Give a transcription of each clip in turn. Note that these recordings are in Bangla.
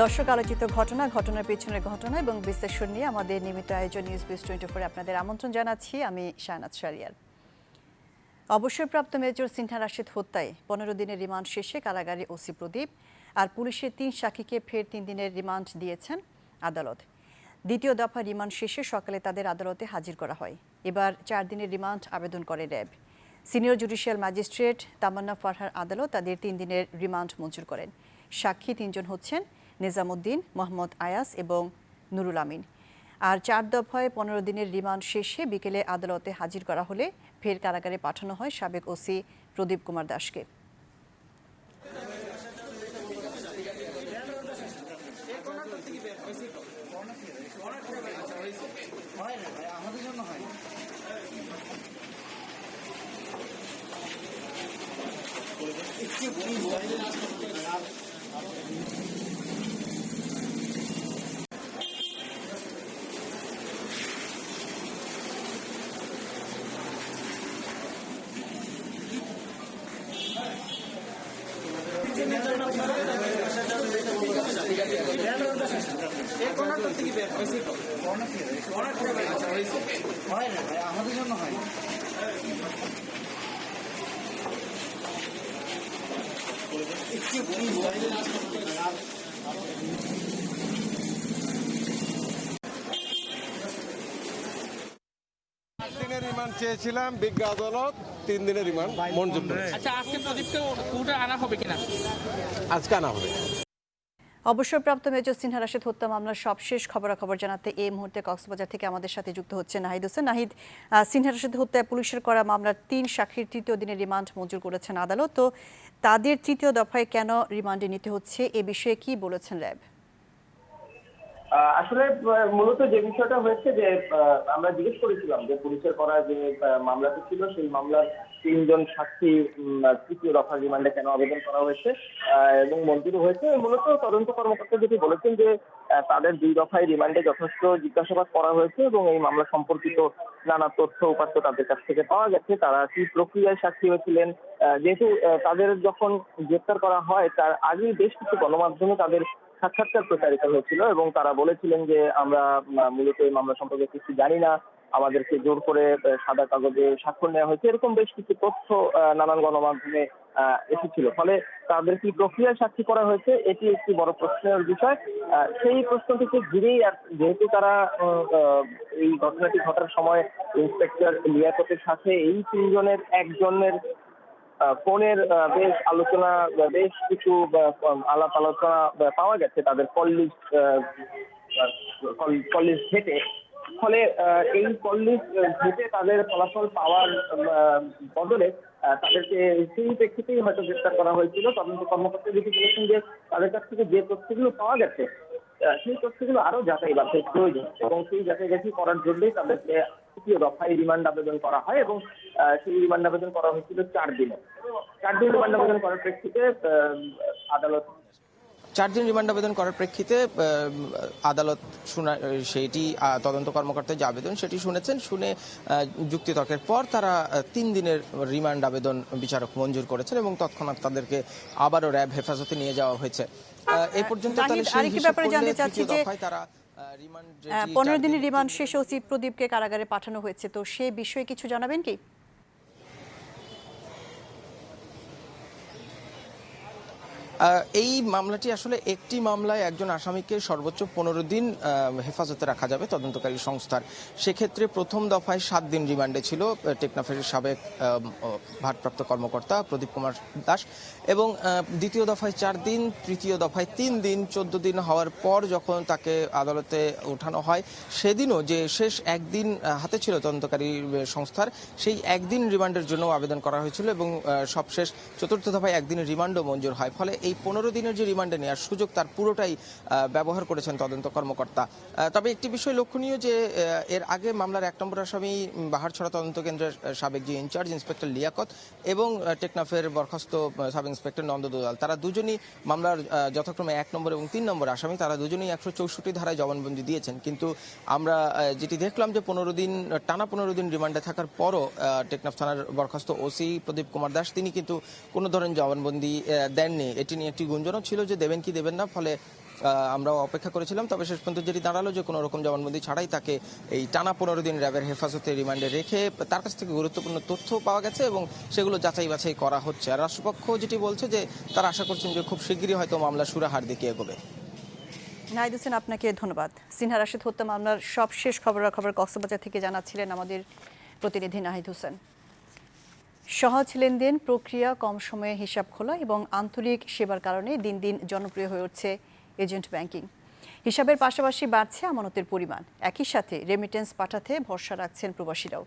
দর্শক আলোচিত ঘটনার পেছনের ঘটনা এবং বিশ্লেষণ নিয়ে আমাদের নিয়মিত আয়োজন নিউজ বিস 24 আপনাদের আমন্ত্রণ জানাচ্ছি। আমি শাহনাজ শাহরিয়ার। অবসরপ্রাপ্ত মেজর সিনহা রাশেদ হত্যায় 15 দিনের রিমান্ড শেষে কারাগারে ওসি প্রদীপ আর পুলিশের 3 সাক্ষীকে ফের 3 দিনের রিমান্ড দিয়েছেন আদালত। দ্বিতীয় দফা রিমান্ড শেষে সকালে তাদের আদালতে হাজির করা হয়। এবার 4 দিনের রিমান্ড আবেদন করে র্যাব। সিনিয়র জুডিশিয়াল ম্যাজিস্ট্রেট তামান্না ফারহার আদালত তাদের 3 দিনের রিমান্ড মঞ্জুর করেন। সাক্ষী 3 জন হচ্ছেন নিজামুদ্দিন, মোহাম্মদ আয়াস এবং নুরুল আমিন। আর 4 দফায় 15 দিনের রিমান্ড শেষে বিকেলে আদালতে হাজির করা হলে ফের কারাগারে পাঠানো হয় সাবেক ওসি প্রদীপ কুমার দাসকে। আমাদের জন্য হয় দিনের রিমান্ড চেয়েছিলাম, বিজ্ঞ আদালত 3 দিনের রিমান্ড মঞ্জুর করেছে। আচ্ছা, আজকে প্রদীপকে কোর্টে আনা হবে কিনা? আজকে আনা হবে। অবসরপ্রাপ্ত মেজর সিনহা রাশেদ হত্যা মামলার সবশেষ খবরাখবর জানাতে এই মুহূর্তে কক্সবাজার থেকে আমাদের সাথে যুক্ত হচ্ছে নাহিদ হোসেন। নাহিদ, সিনহা রাশেদ হত্যায় পুলিশের করা মামলার 3 সাক্ষীর 3য় দিনের রিমান্ড মঞ্জুর করেছেন আদালত। তো তাদের 3য় দফায় কেন রিমান্ডে নিতে হচ্ছে এ বিষয়ে কি বলেছেন র্যাব? আসলে মূলত যে বিষয়টা হয়েছে যে আমরা জিজ্ঞেস করেছিলাম যে পুলিশের করা যে মামলাটি ছিল সেই মামলার 3 জন সাক্ষী 3য় দফার রিমান্ডে কেন আবেদন করা হয়েছে এবং মঞ্জুর হয়েছে। মূলত তদন্ত কর্মকর্তা যেটি বলেছেন যে তাদের 2 দফায় রিমান্ডে যথেষ্ট জিজ্ঞাসাবাদ করা হয়েছে এবং এই মামলা সম্পর্কিত নানা তথ্য উপাত্ত তাদের কাছ থেকে পাওয়া গেছে। তারা কি প্রক্রিয়ায় সাক্ষী হয়েছিলেন, যেহেতু তাদের যখন গ্রেপ্তার করা হয় তার আগেই বেশ কিছু গণমাধ্যমে তাদের সাক্ষাৎকার প্রচারিত হয়েছিল এবং তারা বলেছিলেন যে আমরা মূলত এই মামলা সম্পর্কে কিছু জানি না, আমাদেরকে জোর করে সাদা কাগজে স্বাক্ষর নেওয়া হয়েছে, এরকম বেশ কিছু তথ্য নানান গণমাধ্যমে এসেছিল। ফলে তাদের কি প্রক্রিয়ায় সাক্ষী করা হয়েছে এটি একটি বড় প্রশ্নের বিষয়। সেই প্রশ্নটিকে ঘিরেই যেহেতু তারা এই ঘটনাটি ঘটার সময় ইন্সপেক্টর লিয়াকতের সাথে এই 3 জনের একজনের ফোনের বেশ আলোচনা, বেশ কিছু আলাপ আলোচনা পাওয়া গেছে তাদের কলিজ ঘেটে। ফলে এই কলিজ ঘেটে তাদের ফলাফল পাওয়ার বদলে তাদেরকে সেই প্রেক্ষিতেই হয়তো গ্রেফতার করা হয়েছিল। তদন্ত কর্মকর্তা যেটি বলেছেন যে তাদের কাছ থেকে যে তথ্যগুলো পাওয়া গেছে সেই তথ্যগুলো আরো যাচাই বাছাই প্রয়োজন এবং সেই যাচাই বাছাই করার জন্যই তাদেরকে 3য় দফায় রিমান্ড আবেদন করা হয় এবং সেই রিমান্ড আবেদন করা হয়েছিল 4 দিনে। 4 দিন রিমান্ড আবেদন করার প্রেক্ষিতে আদালত 4 দিন রিমান্ড আবেদন করার প্রেক্ষিতে আদালত সেইটি তদন্ত কর্মকর্তার যে আবেদন সেটি শুনেছেন। শুনে যুক্তিতর্কের পর তারা 3 দিনের রিমান্ড আবেদন বিচারক মঞ্জুর করেছেন এবং তৎক্ষণাৎ তাদেরকে আবারও র্যাব হেফাজতে নিয়ে যাওয়া হয়েছে। এই পর্যন্ত আরেকটি ব্যাপারে জানতে চাচ্ছি যে 15 দিনের রিমান্ড শেষে ওসি প্রদীপকে কারাগারে পাঠানো হয়েছে, তো সেই বিষয়ে কিছু জানাবেন কি? এই মামলাটি আসলে একটি মামলায় একজন আসামিকে সর্বোচ্চ 15 দিন হেফাজতে রাখা যাবে তদন্তকারী সংস্থার। সেক্ষেত্রে প্রথম দফায় 7 দিন রিমান্ডে ছিল টেকনাফের সাবেক ভারপ্রাপ্ত কর্মকর্তা প্রদীপ কুমার দাস এবং দ্বিতীয় দফায় 4 দিন, তৃতীয় দফায় 3 দিন, 14 দিন হওয়ার পর যখন তাকে আদালতে ওঠানো হয় সেদিনও যে শেষ একদিন হাতে ছিল তদন্তকারী সংস্থার, সেই একদিন রিমান্ডের জন্য আবেদন করা হয়েছিল এবং সবশেষ চতুর্থ দফায় একদিনের রিমান্ডও মঞ্জুর হয়। ফলে এই 15 দিনের যে রিমান্ডে নেওয়ার সুযোগ তার পুরোটাই ব্যবহার করেছেন তদন্ত কর্মকর্তা। তবে একটি বিষয় লক্ষণীয় যে এর আগে মামলার 1 নম্বর আসামি বাহারছড়া তদন্ত কেন্দ্রের সাবেক যে ইনচার্জ ইন্সপেক্টর লিয়াকত এবং টেকনাফের বরখাস্ত সাব ইন্সপেক্টর নন্দ দুলাল, তারা দুজনই মামলার যথাক্রমে 1 নম্বর এবং 3 নম্বর আসামি। তারা দুজনেই 164 ধারায় জবানবন্দি দিয়েছেন। কিন্তু আমরা যেটি দেখলাম যে টানা 15 দিন রিমান্ডে থাকার পরও টেকনাফ থানার বরখাস্ত ওসি প্রদীপ কুমার দাস তিনি কিন্তু কোনো ধরনের জবানবন্দি দেননি। এটি নিয়ে একটি গুঞ্জনও ছিল যে দেবেন কি দেবেন না। ফলে আমরাও অপেক্ষা করেছিলাম। তবে শেষ পর্যন্ত যেটি দাঁড়ালো যে কোনো রকম জবানবন্দি ছাড়াই তাকে এই টানা 15 দিন র্যাবের হেফাজতে রিমান্ডে রেখে তার কাছ থেকে গুরুত্বপূর্ণ তথ্য পাওয়া গেছে এবং সেগুলো যাচাই বাছাই করা হচ্ছে। আর রাষ্ট্রপক্ষ যেটি বলছে যে তারা আশা করছেন যে খুব শীঘ্রই হয়তো মামলা সুরাহার দিকে এগোবে। নাহিদ হোসেন, আপনাকে ধন্যবাদ। সিনহা রাশেদ হত্যা মামলার সবশেষ খবরাখবর কক্সবাজার থেকে জানাচ্ছিলেন আমাদের প্রতিনিধি নাহিদ হোসেন। সহজ লেনদেন প্রক্রিয়া, কম সময়ে হিসাব খোলা এবং আন্তরিক সেবার কারণে দিন দিন জনপ্রিয় হয়ে উঠছে এজেন্ট ব্যাংকিং। হিসাবের পাশাপাশি বাড়ছে আমানতের পরিমাণ, একই সাথে রেমিটেন্স পাঠাতে ভরসা রাখছেন প্রবাসীরাও।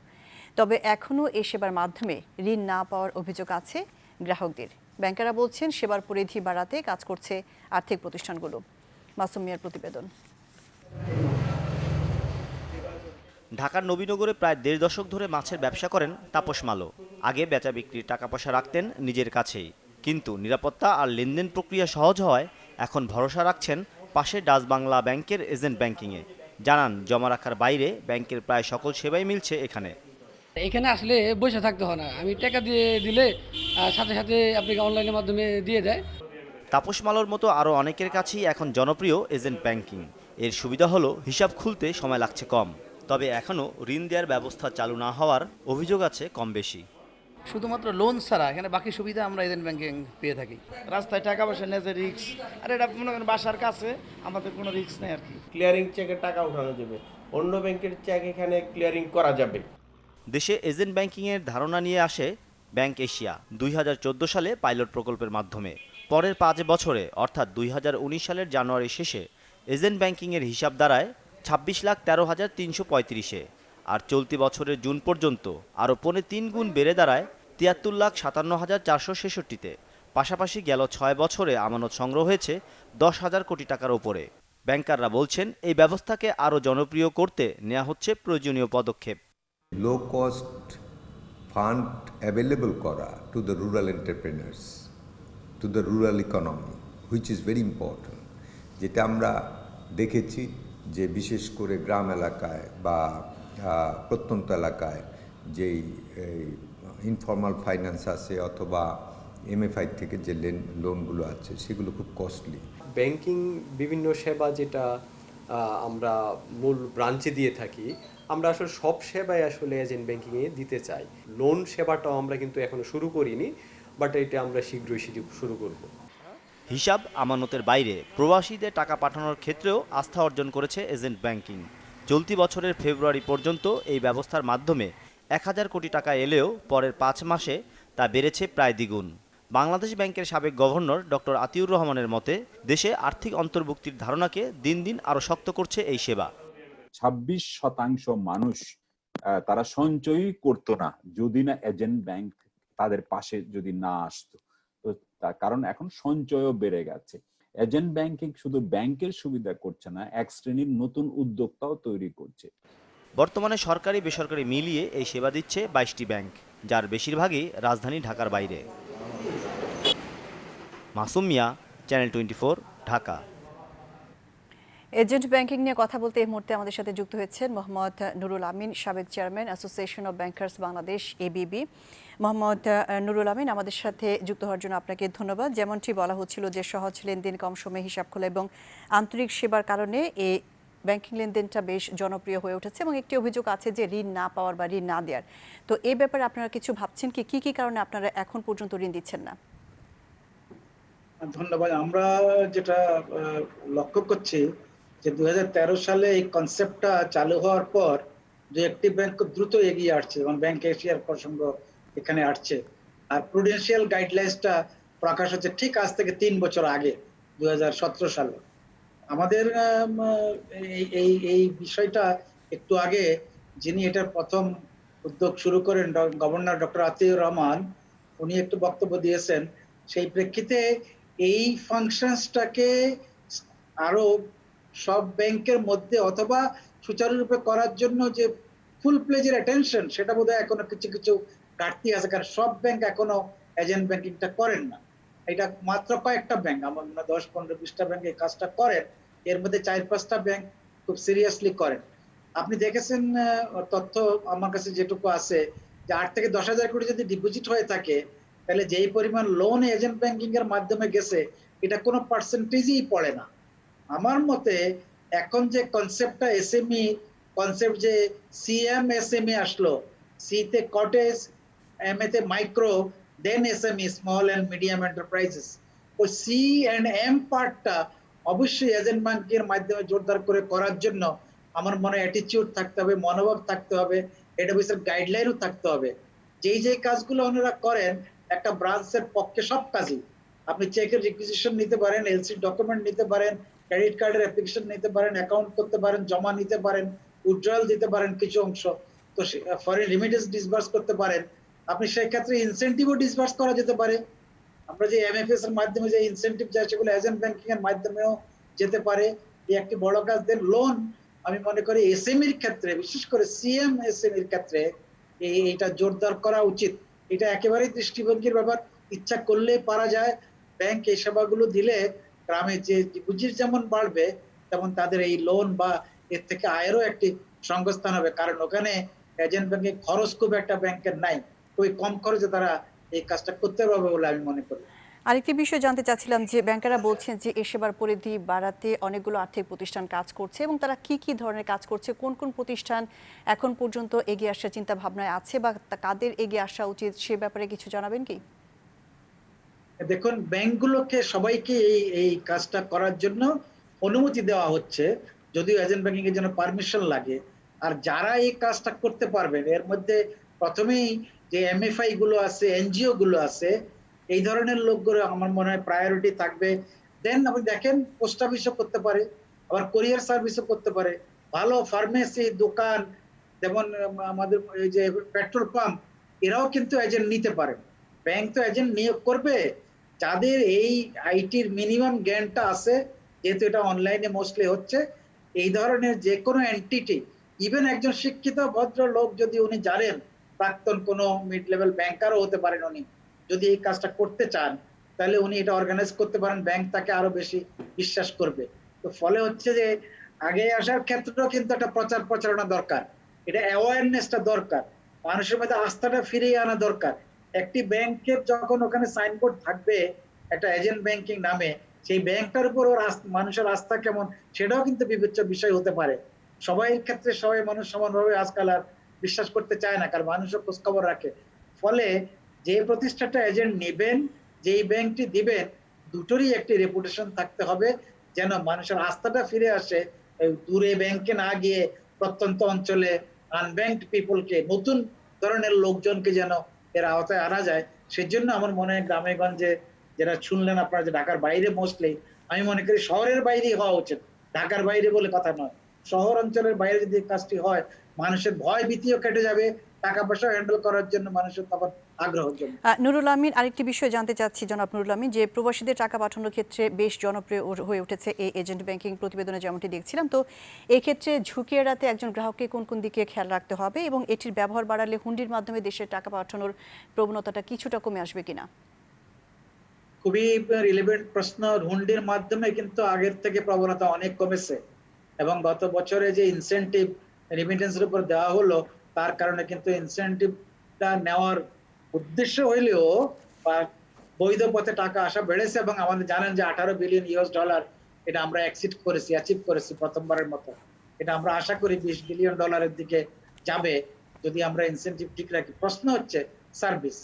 তবে এখনও এই সেবার মাধ্যমে ঋণ না পাওয়ার অভিযোগ আছে গ্রাহকদের। ব্যাংকেরা বলছেন সেবার পরিধি বাড়াতে কাজ করছে আর্থিক প্রতিষ্ঠানগুলো। মাসুম মিয়ার প্রতিবেদন। ঢাকার নবীনগরে প্রায় 1.5 দশক ধরে মাছের ব্যবসা করেন তাপস মালো। আগে বেচা বিক্রির টাকা পয়সা রাখতেন নিজের কাছেই, কিন্তু নিরাপত্তা আর লেনদেন প্রক্রিয়া সহজ হওয়ায় এখন ভরসা রাখছেন পাশে ডাচ বাংলা ব্যাংকের এজেন্ট ব্যাংকিংয়ে। জানান, জমা রাখার বাইরে ব্যাংকের প্রায় সকল সেবাই মিলছে এখানে। এখানে আসলে বসে থাকতে হয় না, আমি টাকা দিয়ে দিলে সাথে সাথে আপনাকে অনলাইনের মাধ্যমে দিয়ে দেয়। তাপস মালোর মতো আরও অনেকের কাছেই এখন জনপ্রিয় এজেন্ট ব্যাংকিং। এর সুবিধা হলো হিসাব খুলতে সময় লাগছে কম, তবে এখনও ঋণ দেওয়ার ব্যবস্থা চালু না হওয়ার অভিযোগ আছে কম বেশি। শুধুমাত্র লোন ছাড়া এখানে বাকি সুবিধা আমরা এজেন্ট ব্যাংকিং পেয়ে থাকি। রাস্তায় টাকা পয়সা নেয় যে রিস্ক, আর এটা মনে করেন বাসার কাছে, আমাদের কোনো রিস্ক নেই আর কি। ক্লিয়ারিং চেকে টাকা উঠানো যাবে, অন্য ব্যাংকের চেক এখানে ক্লিয়ারিং করা যাবে। দেশে এজেন্ট ব্যাংকিংয়ের ধারণা নিয়ে আসে ব্যাংক এশিয়া 2014 সালে পাইলট প্রকল্পের মাধ্যমে। পরের 5 বছরে অর্থাৎ 2019 সালের জানুয়ারি শেষে এজেন্ট ব্যাংকিংয়ের হিসাব দাঁড়ায় 26,13,335-এ, আর চলতি বছরের জুন পর্যন্ত আরও 3.5 গুণ বেড়ে দাঁড়ায় 73,57,466-তে। পাশাপাশি গেল 6 বছরে আমানত সংগ্রহ হয়েছে 10,000 কোটি টাকার ওপরে। ব্যাংকাররা বলছেন এই ব্যবস্থাকে আরও জনপ্রিয় করতে নেওয়া হচ্ছে প্রয়োজনীয় পদক্ষেপ। লো কস্ট ফান্ড অ্যাভেলেবল করা to the rural entrepreneurs, to the rural economy, which is very important. যেটা আমরা দেখেছি যে বিশেষ করে গ্রাম এলাকায় বা প্রত্যন্ত এলাকায় যেই ইনফর্মাল ফাইন্যান্স আছে অথবা এমএফআই থেকে যে লোনগুলো আছে সেগুলো খুব কস্টলি। ব্যাংকিং বিভিন্ন সেবা যেটা আমরা মূল ব্রাঞ্চে দিয়ে থাকি, আমরা আসলে সব সেবাই আসলে এজেন্ট ব্যাংকিংয়ে দিতে চাই। লোন সেবাটাও আমরা কিন্তু এখনো শুরু করিনি, বাট এটা আমরা শীঘ্রই শুরু করব। হিসাব আমানতের বাইরে প্রবাসীদের টাকা পাঠানোর ক্ষেত্রেও আস্থা অর্জন করেছে এজেন্ট ব্যাংকিং। চলতি বছরের ফেব্রুয়ারি পর্যন্ত এই ব্যবস্থার মাধ্যমে 1,000 কোটি টাকা এলেও পরের 5 মাসে তা বেড়েছে প্রায় দ্বিগুণ। বাংলাদেশ ব্যাংকের সাবেক গভর্নর ডক্টর আতিউর রহমানের মতে, দেশে আর্থিক অন্তর্ভুক্তির ধারণাকে দিন দিন আরও শক্ত করছে এই সেবা। 26% মানুষ তারা সঞ্চয়ই করতো না যদি না এজেন্ট ব্যাংক তাদের পাশে যদি না আসতো। তো তার কারণ এখন সঞ্চয়ও বেড়ে গেছে। এজেন্ট ব্যাংকিং শুধু ব্যাংকের সুবিধা করছে না, এক শ্রেণীর নতুন উদ্যোক্তাও তৈরি করছে। বর্তমানে সরকারি বেসরকারি মিলিয়ে এই সেবা দিচ্ছে 22টি ব্যাংক, যার বেশিরভাগই রাজধানী ঢাকার বাইরে। মাসুম মিয়া, চ্যানেল 24, ঢাকা। এজেন্ট ব্যাংকিং নিয়ে কথা বলতে এই মুহূর্তে আমাদের সাথে যুক্ত হয়েছেন মোহাম্মদ নুরুল আমিন, সাবেক chairman association of bankers Bangladesh ABB। Mohammad Nurul Amin, আমাদের সাথে যুক্ত হওয়ার জন্য আপনাকে ধন্যবাদ। যেমনটি বলা হচ্ছিল যে সহজ লেনদেন, কম সময়ে হিসাব খোলা এবং আন্তরিক সেবার কারণে এই ব্যাংকিং লেনদেনটা বেশ জনপ্রিয় হয়ে উঠেছে এবং একটি অভিযোগ আছে যে ঋণ না পাওয়ার বা ঋণ না দেওয়ার। তো এই ব্যাপারে আপনারা কিছু ভাবছেন কি, কি কারণে আপনারা এখন পর্যন্ত ঋণ দিচ্ছেন না? ধন্যবাদ। আমরা যেটা লক্ষ্য করছি যে 2013 সালে এই কনসেপ্টটা চালু হওয়ার পর যে একটি ব্যাংক খুব দ্রুত এগিয়ে আসছে এবং ব্যাংক এশিয়ার প্রসঙ্গ এখানে আসছে। আর প্রুডেন্সিয়াল গাইডলাইন্সটা প্রকাশ হচ্ছে ঠিক আজ থেকে 3 বছর আগে 2017 সালে। আমাদের এই বিষয়টা একটু আগে যিনি এটার প্রথম উদ্যোগ শুরু করেন গভর্নর ডক্টর আতিউর রহমান, উনি একটু বক্তব্য দিয়েছেন। সেই প্রেক্ষিতে এই ফাংশনসটাকে আরো সব ব্যাংকের মধ্যে অথবা সুচারুরূপে করার জন্য যে ফুল প্লেজের অ্যাটেনশন, সেটা বোধহয় এখনো কিছু ঘাটতি আছে, কারণ সব ব্যাংক এখনো এজেন্ট ব্যাংকিংটা করেন না। এটা মাত্র কয়েকটা ব্যাংক, আমার মনে হয় 10, 15, 20টা ব্যাংক এই কাজটা করেন। এর মধ্যে 4-5টা ব্যাংক খুব সিরিয়াসলি করেন। আপনি দেখেছেন তথ্য আমার কাছে যেটুকু আছে যে 8 থেকে 10,000 কোটি যদি ডিপোজিট হয়ে থাকে, তাহলে যেই পরিমাণ লোন এজেন্ট ব্যাংকিং এর মাধ্যমে গেছে এটা কোনো পার্সেন্টেজই পড়ে না। আমার মতে এখন যে কনসেপ্টটা এসএমই কনসেপ্ট যে সিএমএসএমই আসলো, সি তে কটেজ, এম এ তে micro, then SME small and medium enterprises, ওই সি এন্ড এম পার্টটা অবশ্যই এজেন্ট ব্যাংকের মাধ্যমে জোরদার করে করার জন্য আমার মনে অ্যাটিটিউড থাকতে হবে, মনোভাব থাকতে হবে, ডেটাবেসের গাইডলাইনও থাকতে হবে। যেই কাজগুলো ওনারা করেন একটা ব্রাঞ্চের পক্ষে সব কাজই, আপনি চেকের রিকুইজিশন নিতে পারেন, এলসি ডকুমেন্ট নিতে পারেন, ক্রেডিট কার্ডের অ্যাপ্লিকেশন নিতে পারেন, অ্যাকাউন্ট করতে পারেন, জমা নিতে পারেন, উইথড্রয়াল দিতে পারেন কিছু অংশ, তো ফরেন রিমিটেন্স ডিসবার্স করতে পারেন। আপনি সেই ক্ষেত্রে ইনসেন্টিভও ডিসবার্স করা যেতে পারে। আমরা যে এমএফএস এর মাধ্যমে যে ইনসেন্টিভ যায় সেগুলো এজেন্ট ব্যাংকিং এর মাধ্যমেও যেতে পারে। এই একটি বড় কাজ। দেন লোন, আমি মনে করি এসএমইর ক্ষেত্রে, বিশেষ করে সিএমএসএমইর ক্ষেত্রে এইটা জোরদার করা উচিত। এটা একেবারেই দৃষ্টিভঙ্গির ব্যাপার, ইচ্ছা করলে পারা যায়। ব্যাংক এই সেবাগুলো দিলে গ্রামে যে পুঁজির যেমন বাড়বে, তেমন তাদের এই লোন বা এর থেকে আয়েরও একটি সংস্থান হবে। কারণ ওখানে এজেন্ট ব্যাংকে খরচ খুব একটা ব্যাংকের নাই, খুবই কম খরচে তারা এই কাজটা করতে পারবে বলে আমি মনে করি। আরেকটি বিষয় জানতে চাচ্ছিলাম যে ব্যাংকেরা বলছেন যে এই সেবার পরিধি বাড়াতে অনেকগুলো আর্থিক প্রতিষ্ঠান কাজ করছে, এবং তারা কি কি ধরনের কাজ করছে, কোন কোন প্রতিষ্ঠান এখন পর্যন্ত এগিয়ে আসার চিন্তা ভাবনায় আছে বা কাদের এগিয়ে আসা উচিত সে ব্যাপারে কিছু জানাবেন কি? দেখুন, ব্যাংকগুলোকে সবাইকে এই কাজটা করার জন্য অনুমতি দেওয়া হচ্ছে, যদিও এজেন্ট ব্যাংকিং এর জন্য পারমিশন লাগে। আর যারা এই কাজটা করতে পারবেন, এর মধ্যে প্রথমেই যে এমএফআই গুলো আছে, এনজিও গুলো আছে, এই ধরনের লোকগুলো আমার মনে হয় প্রায়োরিটি থাকবে। দেন আপনি দেখেন পোস্ট অফিসও করতে পারে, আবার কোরিয়ার সার্ভিসও করতে পারে, ভালো ফার্মেসি দোকান, যেমন আমাদের এই যে পেট্রোল পাম্প, এরাও কিন্তু এজেন্ট নিতে পারে। ব্যাংক তো এজেন্ট নিয়োগ করবে যাদের এই আইটির মিনিমাম জ্ঞানটা আছে, যেহেতু এটা অনলাইনে মোস্টলি হচ্ছে। এই ধরনের যে কোনো এন্টিটি, ইভেন একজন শিক্ষিত ভদ্র লোক যদি উনি জানেন, প্রাক্তন কোনো মিড লেভেল ব্যাংকারও হতে পারেন, উনি যদি এই কাজটা করতে চান তাহলে উনি এটা অর্গানাইজ করতে পারেন, ব্যাংক তাকে আরো বেশি বিশ্বাস করবে। তো ফলে হচ্ছে যে আগে আসার ক্ষেত্রেও কিন্তু একটা প্রচার প্রচারণা দরকার, এটা অ্যাওয়ারনেসটা দরকার, মানুষের মধ্যে আস্থাটা ফিরিয়ে আনা দরকার। একটি ব্যাংকের যখন ওখানে সাইনবোর্ড থাকবে একটা এজেন্ট ব্যাংকিং নামে, সেই ব্যাংকটার উপর ওর মানুষের আস্থা কেমন সেটাও কিন্তু বিবেচ্য বিষয় হতে পারে। সবাই ক্ষেত্রে সবাই মানুষ সমানভাবে আজকাল আর বিশ্বাস করতে চায় না, কারণ মানুষও খোঁজখবর রাখে। ফলে যে প্রতিষ্ঠানটা এজেন্ট নেবেন, যেই ব্যাংকটি দিবেন, দুটোরই একটি রেপুটেশন থাকতে হবে, যেন মানুষের আস্থাটা ফিরে আসে। দূরে ব্যাংকে না গিয়ে প্রত্যন্ত অঞ্চলে আনব্যাংকড পিপলকে, নতুন ধরনের লোকজনকে যেন এর আওতায় আনা যায়। সেজন্য আমার মনে হয় গ্রামে গঞ্জে যেটা শুনলেন আপনারা, যে ঢাকার বাইরে মোস্টলি, আমি মনে করি শহরের বাইরেই হওয়া উচিত, ঢাকার বাইরে বলে কথা নয়। শহর অঞ্চলের বাইরে যদি কাজটি হয়, মানুষের ভয় ভীতিও কেটে যাবে, টাকা পয়সা হ্যান্ডেল করার জন্য মানুষের তখন আগ্রহ জমবে। নুরুল আমিন, আরেকটি বিষয় জানতে চাচ্ছি জনাব নুরুল আমিন, যে প্রবাসীদের টাকা পাঠানোর ক্ষেত্রে বেশ জনপ্রিয় হয়ে উঠেছে এই এজেন্ট ব্যাংকিং, প্রতিবেদনে যেমনটি দেখছিলাম। তো এক্ষেত্রে ঝুঁকি এড়াতে একজন গ্রাহককে কোন কোন দিকে খেয়াল রাখতে হবে, এবং এটির ব্যবহার বাড়ালে হুন্ডির মাধ্যমে দেশের টাকা পাঠানোর প্রবণতাটা কিছুটা কমে আসবে কিনা? খুবই রিলেভেন্ট প্রশ্ন। হুন্ডির মাধ্যমে কিন্তু আগের থেকে প্রবণতা অনেক কমেছে, এবং গত বছরে যে ইনসেন্টিভ রেমিটেন্সের উপর দেওয়া হলো, তার কারণে কিন্তু ইনসেন্টিভটা নেওয়ার উদ্দেশ্য হইলেও বৈধ পথে টাকা আসা বেড়েছে। এবং আমাদের জানেন যে 18 বিলিয়ন ইউএস ডলার এটা আমরা অ্যাচিভ করেছি প্রথমবারের মতো। এটা আমরা আশা করি 20 বিলিয়ন ডলারের দিকে যাবে যদি আমরা ইনসেন্টিভ ঠিক রাখি। প্রশ্ন হচ্ছে সার্ভিস,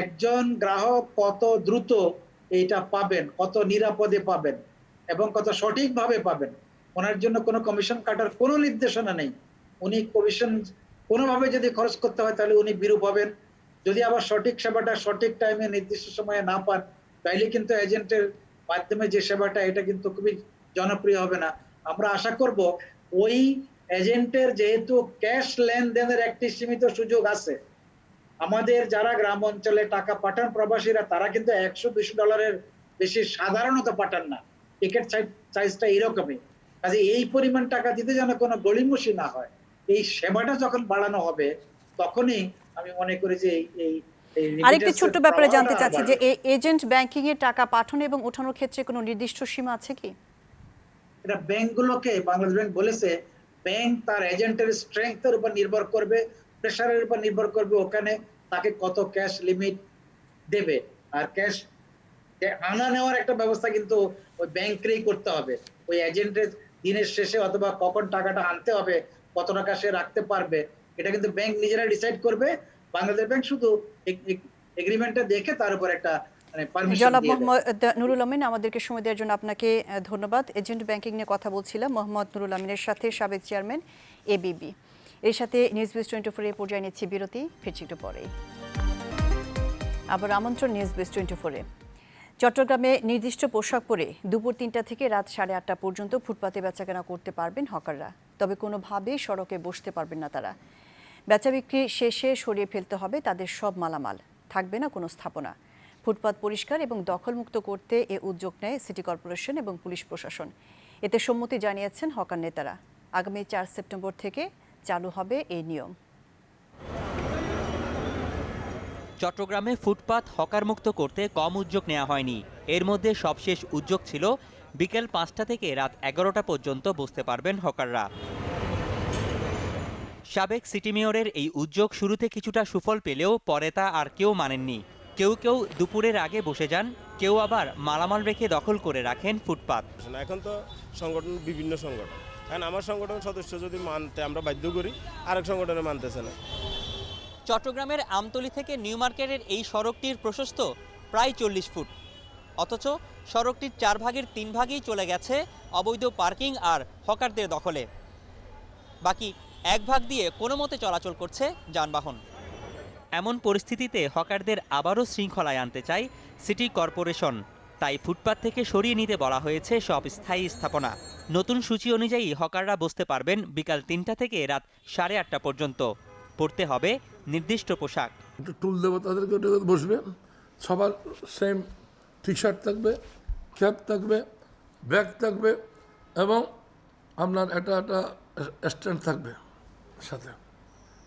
একজন গ্রাহক কত দ্রুত এইটা পাবেন, কত নিরাপদে পাবেন, এবং কত সঠিকভাবে পাবেন। ওনার জন্য কোনো কমিশন কাটার কোনো নির্দেশনা নেই। উনি কমিশন কোনোভাবে যদি খরচ করতে হয় তাহলে উনি বিরূপ হবেন। যদি আবার সঠিক সেবাটা সঠিক টাইমে নির্দিষ্ট সময়ে না পান, তাইলে কিন্তু এজেন্টের মাধ্যমে যে সেবাটা, এটা কিন্তু খুবই জনপ্রিয় হবে না। আমরা আশা করব ওই এজেন্টের, যেহেতু ক্যাশ লেনদেনের একটি সীমিত সুযোগ আছে, আমাদের যারা গ্রাম অঞ্চলে টাকা পাঠান প্রবাসীরা, তারা কিন্তু 100-200 ডলারের বেশি সাধারণত পাঠান না, টিকিট সাইজটা এরকমই। কাজে এই পরিমাণ টাকা দিতে যেন কোনো গড়িমসি না হয়। এই সেবাটা যখন বাড়ানো হবে, তখনই আমি মনে করি যে এই আরেকটি ছোট্ট ব্যাপারে জানতে চাচ্ছি যে এজেন্ট ব্যাংকিং এর টাকা পাঠানো এবং ওঠানোর ক্ষেত্রে কোনো নির্দিষ্ট সীমা আছে কি? এটা ব্যাংকগুলোকে বাংলাদেশ ব্যাংক বলেছে, ব্যাংক তার এজেন্টের স্ট্রেংথের উপর নির্ভর করবে, প্রেসারের উপর নির্ভর করবে, ওখানে তাকে কত ক্যাশ লিমিট দেবে। আর ক্যাশ যে আনা নেওয়ার একটা ব্যবস্থা কিন্তু ওই ব্যাংকেরই করতে হবে। ওই এজেন্টের দিনের শেষে অথবা কখন টাকাটা আনতে হবে, কত টাকা সে রাখতে পারবে, এটা কিন্তু ব্যাংক নিজেরা ডিসাইড করবে। বাংলাদেশ ব্যাংক শুধু এগ্রিমেন্টটা দেখে তার উপর একটা পারমিশন জনাব দিয়ে দেবে। মোহাম্মদ নুরুল আমিন, আমাদেরকে সময় দেওয়ার জন্য আপনাকে ধন্যবাদ। এজেন্ট ব্যাংকিং নিয়ে কথা বলছিলাম মোহাম্মদ নুরুল আমিনের সাথে, সাবেক চেয়ারম্যান এবিবি। এর সাথে নিউজ বিস 24 এর পর্যায়ে নিচ্ছি বিরতি, ফিরছি একটু পরেই। আবার আমন্ত্রণ নিউজ বিস 24-এ। চট্টগ্রামে নির্দিষ্ট পোশাক পরে দুপুর 3টা থেকে রাত 8:30 পর্যন্ত ফুটপাতে বেচাকেনা করতে পারবেন হকাররা। তবে কোনোভাবেই সড়কে বসতে পারবেন না তারা। বেচা বিক্রি শেষে সরিয়ে ফেলতে হবে তাদের সব মালামাল, থাকবে না কোনো স্থাপনা। ফুটপাত পরিষ্কার এবং দখলমুক্ত করতে এ উদ্যোগ নেয় সিটি কর্পোরেশন এবং পুলিশ প্রশাসন। এতে সম্মতি জানিয়েছেন হকার নেতারা। আগামী 4 সেপ্টেম্বর থেকে চালু হবে এই নিয়ম। চট্টগ্রামে ফুটপাত হকারমুক্ত করতে কম উদ্যোগ নেওয়া হয়নি। এর মধ্যে সবশেষ উদ্যোগ ছিল বিকেল 5টা থেকে রাত 11টা পর্যন্ত বসতে পারবেন হকাররা। সাবেক সিটি মেয়রের এই উদ্যোগ শুরুতে কিছুটা সুফল পেলেও পরে তা আর কেউ মানেননি। কেউ কেউ দুপুরের আগে বসে যান, কেউ আবার মালামাল রেখে দখল করে রাখেন ফুটপাত। এখন তো সংগঠন বিভিন্ন সংগঠন, কারণ আমার সংগঠন সদস্য যদি মানতে আমরা বাধ্য করি, আরেক সংগঠনে মানতেছে না। চট্টগ্রামের আমতলী থেকে নিউ মার্কেটের এই সড়কটির প্রশস্ত প্রায় 40 ফুট, অথচ সড়কটির 4 ভাগের 3 ভাগই চলে গেছে অবৈধ পার্কিং আর হকারদের দখলে। বাকি 1 ভাগ দিয়ে কোনো মতে চলাচল করছে যানবাহন। এমন পরিস্থিতিতে হকারদের আবারও শৃঙ্খলায় আনতে চায় সিটি কর্পোরেশন। তাই ফুটপাত থেকে সরিয়ে নিতে বলা হয়েছে সব স্থায়ী স্থাপনা। নতুন সূচি অনুযায়ী হকাররা বসতে পারবেন বিকাল 3টা থেকে রাত 8:30 পর্যন্ত। পরতে হবে নির্দিষ্ট পোশাক। টুল দেবো তাদেরকে, বসবে, সবার সেম টি শার্ট থাকবে, ক্যাপ থাকবে, ব্যাগ থাকবে এবং আপনার একটা স্ট্যান্ড থাকবে সাথে,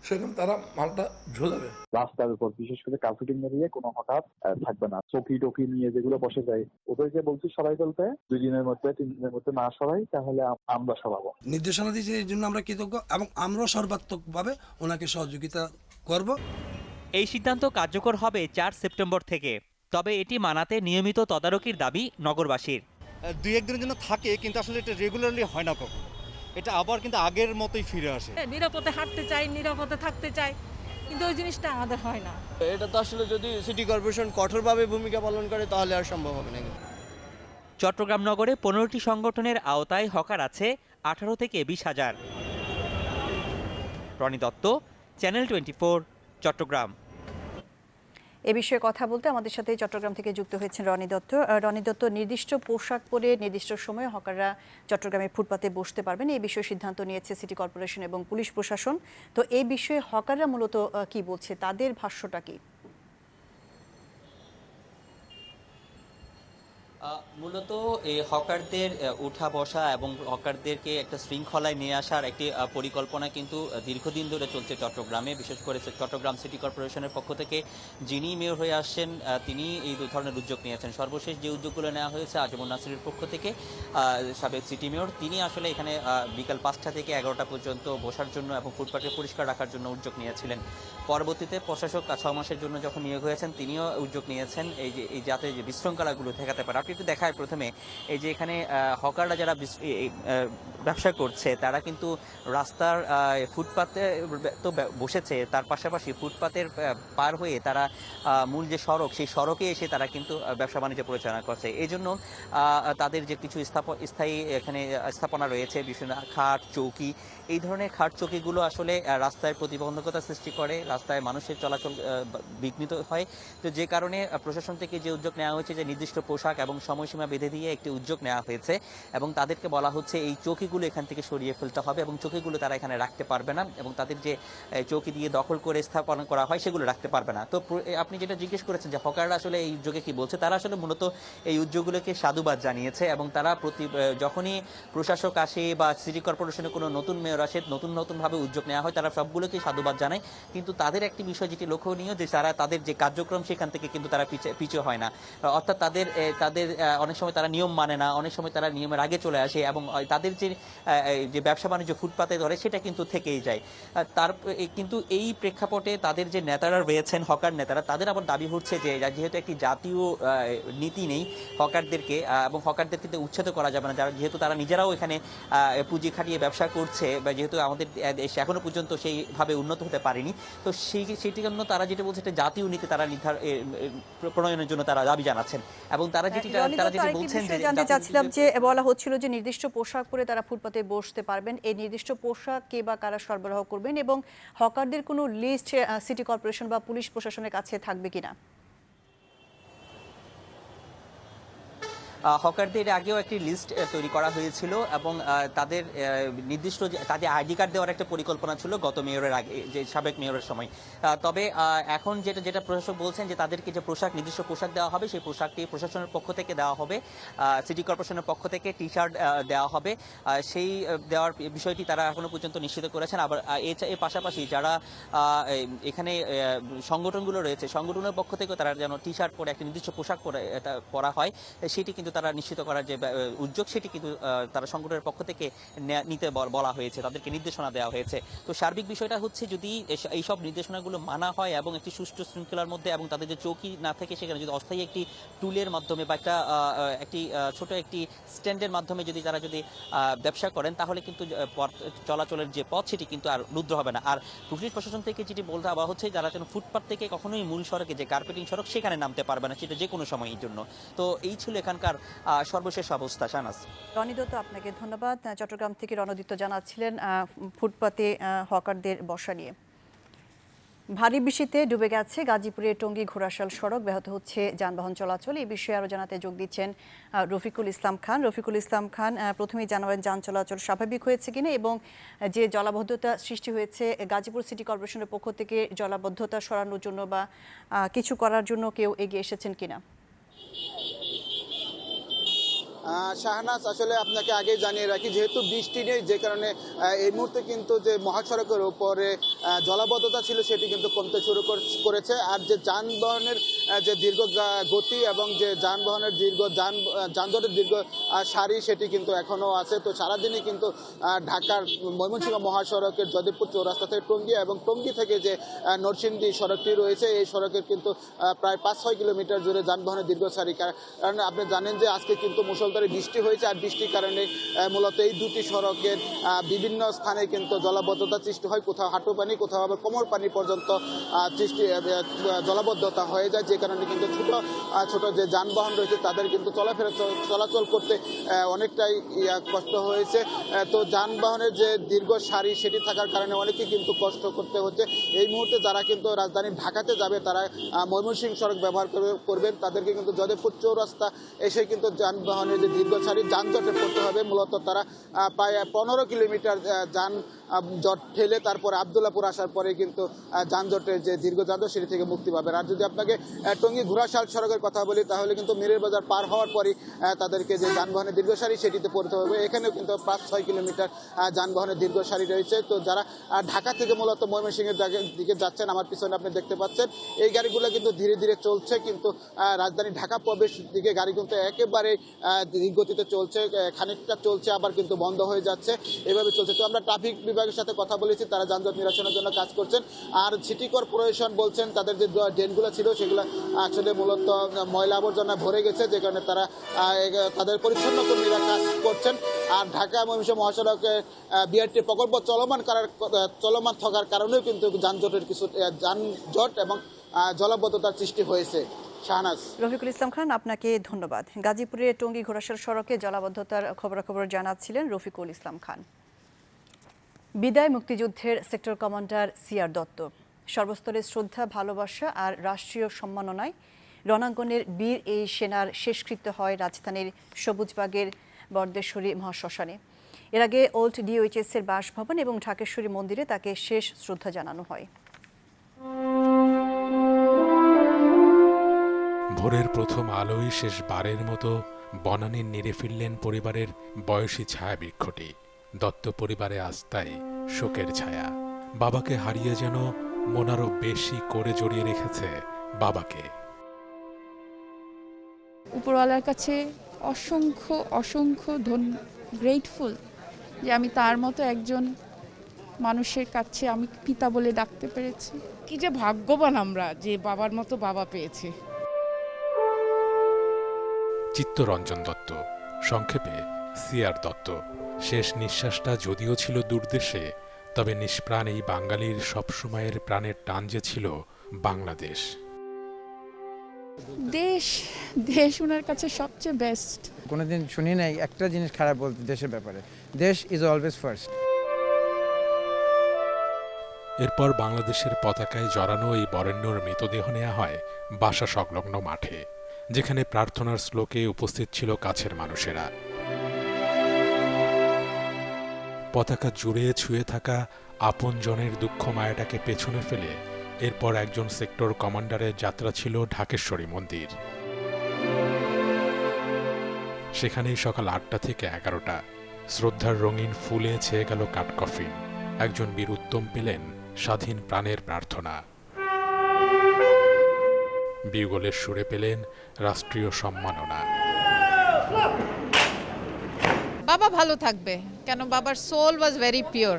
সেখানে তারা মালটা ঝোলাবে। রাস্তার উপর বিশেষ করে কার্পেটিং এরিয়া কোনো হঠাৎ থাকবে না। চৌকি টকি নিয়ে যেগুলো বসে যায় ওদেরকে বলছি সরাই ফেলতে, 2 দিনের মধ্যে 3 দিনের মধ্যে না সরাই তাহলে আমরা সরাবো। নির্দেশনা দিয়েছে, এই জন্য আমরা কৃতজ্ঞ এবং আমরাও সর্বাত্মকভাবে ওনাকে সহযোগিতা করব। এই সিদ্ধান্ত কার্যকর হবে 4 সেপ্টেম্বর থেকে। তবে এটি মানাতে নিয়মিত তদারকির দাবি নগরবাসীর। 2-1 দিনের জন্য থাকে, কিন্তু আসলে এটা রেগুলারলি হয় না কখনো। এটা আবার কিন্তু আগের মতোই ফিরে আসে। নিরাপদে হাঁটতে চাই, নিরাপদে থাকতে চাই, কিন্তু ওই জিনিসটা আমাদের হয় না। এটা তো আসলে যদি সিটি কর্পোরেশন কঠোরভাবে ভূমিকা পালন করে তাহলে আর সম্ভব হবে না। চট্টগ্রাম নগরে 15টি সংগঠনের আওতায় হকার আছে 18 থেকে 20,000। রনি দত্ত, চ্যানেল 24, চট্টগ্রাম। এ বিষয়ে কথা বলতে আমাদের সাথে চট্টগ্রাম থেকে যুক্ত হয়েছেন রনি দত্ত। রনি দত্ত, নির্দিষ্ট পোশাক পরে নির্দিষ্ট সময়ে হকাররা চট্টগ্রামের ফুটপাতে বসতে পারবেন, এই বিষয়ে সিদ্ধান্ত নিয়েছে সিটি কর্পোরেশন এবং পুলিশ প্রশাসন। তো এই বিষয়ে হকাররা মূলত কি বলছে, তাদের ভাষ্যটা কি? মূলত এই হকারদের উঠা বসা এবং হকারদেরকে একটা শৃঙ্খলায় নিয়ে আসার একটি পরিকল্পনা কিন্তু দীর্ঘদিন ধরে চলছে চট্টগ্রামে। বিশেষ করে চট্টগ্রাম সিটি কর্পোরেশনের পক্ষ থেকে যিনি মেয়র হয়ে আসছেন তিনি এই ধরনের উদ্যোগ নিয়েছেন। সর্বশেষ যে উদ্যোগগুলো নেওয়া হয়েছে আজিমুল নাসিরের পক্ষ থেকে, সাবেক সিটি মেয়র, তিনি আসলে এখানে বিকাল 5টা থেকে 11টা পর্যন্ত বসার জন্য এবং ফুটপাতে পরিষ্কার রাখার জন্য উদ্যোগ নিয়েছিলেন। পরবর্তীতে প্রশাসক 6 মাসের জন্য যখন নিয়োগ হয়েছেন তিনিও উদ্যোগ নিয়েছেন এই যাতে যে বিশৃঙ্খলাগুলো ঠেকাতে পারে। একটু দেখায় প্রথমে এই যে এখানে হকাররা যারা ব্যবসা করছে তারা কিন্তু রাস্তার ফুটপাতে তো বসেছে, তার পাশাপাশি ফুটপাতের পার হয়ে তারা মূল যে সড়ক সেই সড়কে এসে তারা কিন্তু ব্যবসা বাণিজ্য পরিচালনা করছে। এই জন্য তাদের যে কিছু স্থায়ী এখানে স্থাপনা রয়েছে, বিভিন্ন খাট চৌকি, এই ধরনের খাট চৌকিগুলো আসলে রাস্তায় প্রতিবন্ধকতা সৃষ্টি করে, রাস্তায় মানুষের চলাচল বিঘ্নিত হয়। তো যে কারণে প্রশাসন থেকে যে উদ্যোগ নেওয়া হয়েছে যে নির্দিষ্ট পোশাক এবং সময়সীমা বেঁধে দিয়ে একটি উদ্যোগ নেওয়া হয়েছে এবং তাদেরকে বলা হচ্ছে এই চৌকিগুলো এখান থেকে সরিয়ে ফেলতে হবে এবং চৌকিগুলো তারা এখানে রাখতে পারবে না এবং তাদের যে চৌকি দিয়ে দখল করে স্থাপনা করা হয় সেগুলো রাখতে পারবে না। তো আপনি যেটা জিজ্ঞেস করেছেন যে হকাররা আসলে এই উদ্যোগে কি বলছে, তারা আসলে মূলত এই উদ্যোগগুলোকে সাধুবাদ জানিয়েছে এবং তারা যখনই প্রশাসক আসে বা সিটি কর্পোরেশনের কোনো নতুন মেয়র আসে, নতুনভাবে উদ্যোগ নেওয়া হয়, তারা সবগুলোকে সাধুবাদ জানায়। কিন্তু তাদের একটি বিষয় যেটি লক্ষণীয় যে তাদের যে কার্যক্রম সেখান থেকে কিন্তু তারা পিছু হয় না, অর্থাৎ তাদের অনেক সময় তারা নিয়ম মানে না, অনেক সময় তারা নিয়মের আগে চলে আসে এবং তাদের যে ব্যবসা বাণিজ্য ফুটপাতে ধরে সেটা কিন্তু থেকেই যায়। কিন্তু এই প্রেক্ষাপটে তাদের যে নেতারা রয়েছেন, হকার নেতারা, তাদের আবার দাবি হচ্ছে যে যেহেতু একটি জাতীয় নীতি নেই হকারদেরকে, এবং হকারদের কিন্তু উচ্ছেদ করা যাবে না, যেহেতু তারা নিজেরাও এখানে পুঁজি খাটিয়ে ব্যবসা করছে, বা যেহেতু আমাদের দেশ এখনো পর্যন্ত সেইভাবে উন্নত হতে পারেনি, তো সেইটির জন্য তারা যেটা বলছে একটা জাতীয় নীতি তারা প্রণয়নের জন্য তারা দাবি জানাচ্ছেন। এবং তারা যেটি বলছেন যে জানতে চাচ্ছিলাম যে বলা হচ্ছিল যে নির্দিষ্ট পোশাক পরে তারা ফুটপাতে বসতে পারবেন, এই নির্দিষ্ট পোশাক কে বা কারা সরবরাহ করবেন এবং হকারদের কোনো লিস্ট সিটি কর্পোরেশন বা পুলিশ প্রশাসনের কাছে থাকবে কিনা? হকারদের আগেও একটি লিস্ট তৈরি করা হয়েছিল এবং তাদের নির্দিষ্ট তাদের আইডি কার্ড দেওয়ার একটা পরিকল্পনা ছিল গত মেয়রের আগে, যে সাবেক মেয়রের সময়। তবে এখন যেটা প্রশাসক বলছেন যে তাদেরকে যে নির্দিষ্ট পোশাক দেওয়া হবে, সেই পোশাকটি প্রশাসনের পক্ষ থেকে দেওয়া হবে, সিটি কর্পোরেশনের পক্ষ থেকে টি শার্ট দেওয়া হবে। সেই দেওয়ার বিষয়টি তারা এখনো পর্যন্ত নিশ্চিত করেছেন। আবার এর পাশাপাশি যারা এখানে সংগঠনগুলো রয়েছে, সংগঠনের পক্ষ থেকেও তারা যেন টি শার্ট পরে একটা নির্দিষ্ট পোশাক পরা হয়, সেটি কিন্তু তারা নিশ্চিত করার যে উদ্যোগ, সেটি কিন্তু তারা সংগঠনের পক্ষ থেকে নিতে বলা হয়েছে, তাদেরকে নির্দেশনা দেওয়া হয়েছে। তো সার্বিক বিষয়টা হচ্ছে যদি এইসব নির্দেশনাগুলো মানা হয় এবং একটি সুষ্ঠু শৃঙ্খলার মধ্যে, এবং তাদের যে চৌকি না থেকে সেখানে যদি অস্থায়ী একটি টুলের মাধ্যমে বা একটি ছোট একটি স্ট্যান্ডের মাধ্যমে যদি তারা ব্যবসা করেন, তাহলে কিন্তু চলাচলের যে পথ সেটি কিন্তু আর রুদ্ধ হবে না। আর পুলিশ প্রশাসন থেকে যেটি বলতে বলা হচ্ছে, যারা যেন ফুটপাত থেকে কখনোই মূল সড়কে যে কার্পেটিং সড়ক সেখানে নামতে পারবে না, সেটা যে কোনো সময়ের জন্য। তো এই ছিল এখানকার সর্বশেষ অবস্থা। শাহনাজ। রনি দত্ত, আপনাকে ধন্যবাদ। চট্টগ্রাম থেকে রণদত্ত জানাচ্ছিলেন ফুটপাতে হকারদের বসা নিয়ে। ভারী বৃষ্টিতে ডুবে গেছে গাজীপুরের টঙ্গী ঘোড়াশাল সড়ক, ব্যাহত হচ্ছে যানবাহন চলাচল। এই বিষয়ে আরও জানাতে যোগ দিচ্ছেন রফিকুল ইসলাম খান। রফিকুল ইসলাম খান, প্রথমেই জানাবেন যান চলাচল স্বাভাবিক হয়েছে কিনা এবং যে জলাবদ্ধতা সৃষ্টি হয়েছে, গাজীপুর সিটি কর্পোরেশনের পক্ষ থেকে জলাবদ্ধতা সরানোর জন্য বা কিছু করার জন্য কেউ এগিয়ে এসেছেন কিনা? শাহনাজ, আসলে আপনাকে আগে জানিয়ে রাখি, যেহেতু বৃষ্টি নেই, যে কারণে এই মুহূর্তে কিন্তু যে মহাসড়কের উপরে জলাবদ্ধতা ছিল সেটি কিন্তু কমতে শুরু করেছে। আর যে যানবাহনের যে দীর্ঘ গতি এবং যে যানবাহনের যানজটের দীর্ঘ সারি, সেটি কিন্তু এখনও আছে। তো সারাদিনই কিন্তু ঢাকার ময়মনসিংহ মহাসড়কের যদিপুর চৌরাস্তা থেকে টঙ্গী এবং টঙ্গী থেকে যে নরসিংদী সড়কটি রয়েছে, এই সড়কের কিন্তু প্রায় 5-6 কিলোমিটার জুড়ে যানবাহনের দীর্ঘ সারি। কারণ আপনি জানেন যে আজকে কিন্তু মুষলধারে বৃষ্টি হয়েছে, আর বৃষ্টির কারণে মূলত এই দুটি সড়কের বিভিন্ন স্থানে কিন্তু জলাবদ্ধতা সৃষ্টি হয়। কোথাও হাঁটু পানি, কোথাও আবার কোমর পানি পর্যন্ত জলাবদ্ধতা হয়ে যায়, যে কারণে কিন্তু ছোট যে যানবাহন রয়েছে তাদের কিন্তু চলাচল করতে অনেকটাই কষ্ট হয়েছে। তো যানবাহনের যে দীর্ঘ সারি সেটি থাকার কারণে অনেকেই কিন্তু কষ্ট করতে হচ্ছে। এই মুহূর্তে যারা কিন্তু রাজধানী ঢাকাতে যাবে, তারা ময়মনসিংহ সড়ক ব্যবহার করবেন, তাদেরকে কিন্তু যদেপুর চৌরাস্তা এসে কিন্তু যানবাহনের যে দীর্ঘ সারি যানজটে পড়তে হবে। মূলত তারা প্রায় 15 কিলোমিটার যানজট ঠেলে তারপরে আবদুল্লাপুর আসার পরে কিন্তু যানজটের যে দীর্ঘ যানজট সেটি থেকে মুক্তি পাবেন। আর যদি আপনাকে টঙ্গী ঘোড়াশাল সড়কের কথা বলি, তাহলে কিন্তু মিরের বাজার পার হওয়ার পরই তাদেরকে যে যানবাহনের দীর্ঘ সারি সেটিতে পড়তে হবে। এখানেও কিন্তু 5-6 কিলোমিটার যানবাহনের দীর্ঘ সারি রয়েছে। তো যারা ঢাকা থেকে মূলত ময়মনসিংহের দিকে যাচ্ছেন, আমার পিছনে আপনি দেখতে পাচ্ছেন এই গাড়িগুলো কিন্তু ধীরে ধীরে চলছে, কিন্তু রাজধানী ঢাকা প্রবেশ দিকে গাড়ি কিন্তু একেবারে গতিতে চলছে, খানিকটা চলছে আবার কিন্তু বন্ধ হয়ে যাচ্ছে, এভাবে চলছে। তো আমরা ট্রাফিক বিভাগের সাথে কথা বলেছি, তারা যানজট নিরসনের জন্য কাজ করছেন। আর সিটি কর্পোরেশন বলছেন তাদের যে ড্রেনগুলো ছিল সেগুলো আসলে মূলত ময়লা আবর্জনা ভরে গেছে, যে কারণে তাদের পরিচ্ছন্ন কর্মীরা কাজ করছেন। আর ঢাকা ময়মনসিংহ মহাসড়কে বিআরটি প্রকল্প চলমান থাকার কারণেও কিন্তু যানজট এবং জলাবদ্ধতার সৃষ্টি হয়েছে। শাহনাজ। রফিকুল ইসলাম খান, আপনাকে ধন্যবাদ। গাজীপুরের টঙ্গী ঘোড়াশাল সড়কে জলাবদ্ধতার খবরাখবর জানাচ্ছিলেন রফিকুল ইসলাম খান। বিদায় মুক্তিযুদ্ধের সেক্টর কমান্ডার সিআর দত্ত। সর্বস্তরের শ্রদ্ধা, ভালোবাসা আর রাষ্ট্রীয় সম্মাননায় রণাঙ্গনের বীর এই সেনার শেষকৃত্য হয় রাজধানীর সবুজবাগের বরদেশ্বরী মহাশ্মশানে। এর আগে ওল্ড ডিওএইচএস এর বাসভবন এবং ঢাকেশ্বরী মন্দিরে তাকে শেষ শ্রদ্ধা জানানো হয়। ভোরের প্রথম আলোয় শেষবারের মতো বনানীর নেড়ে ফিরলেন পরিবারের বয়সী ছায়া বৃক্ষটি। দত্ত পরিবারে আস্থায় শোকের ছায়া। বাবাকে হারিয়ে যেন মন আরো বেশি করে জড়িয়ে রেখেছে বাবাকে। উপরওয়ালার কাছে অসংখ্য অসংখ্য গ্রেটফুল যে আমি তার মতো একজন মানুষের কাছে আমি পিতা বলে ডাকতে পেরেছি। কি যে ভাগ্যবান আমরা যে বাবার মতো বাবা পেয়েছি। চিত্তরঞ্জন দত্ত, সংক্ষেপে সিআর দত্ত। শেষ নিঃশ্বাসটা যদিও ছিল দূরদেশে, তবে নিষ্প্রাণ এই বাঙালির সবসময়ের প্রাণের টান যে ছিল বাংলাদেশ। দেশ দেশ ওনার কাছে সবচেয়ে বেস্ট। কোনোদিন শুনি নাই একটা জিনিস খারাপ বলতে দেশের ব্যাপারে। দেশ ইজ অলওয়েজ ফার্স্ট। এরপর বাংলাদেশের পতাকায় জড়ানো এই বরেণ্যর মৃতদেহ নেওয়া হয় বাসা সংলগ্ন মাঠে, যেখানে প্রার্থনার শ্লোকে উপস্থিত ছিল কাছের মানুষেরা। পতাকা জুড়ে ছুঁয়ে থাকা আপনজনের দুঃখ মায়াটাকে পেছনে ফেলে এরপর একজন সেক্টর কমান্ডারের যাত্রা ছিল ঢাকেশ্বরী মন্দির। সেখানেই সকাল ৮টা থেকে ১১টা শ্রদ্ধার রঙিন ফুলে ছেয়ে গেল কাঠকফিন। একজন বীর উত্তম পেলেন স্বাধীন প্রাণের প্রার্থনা। বিউগলের সুরে পেলেন রাষ্ট্রীয় সম্মাননা। বাবা ভালো থাকবে, কেন বাবার সোল ওয়াজ ভেরি পিওর।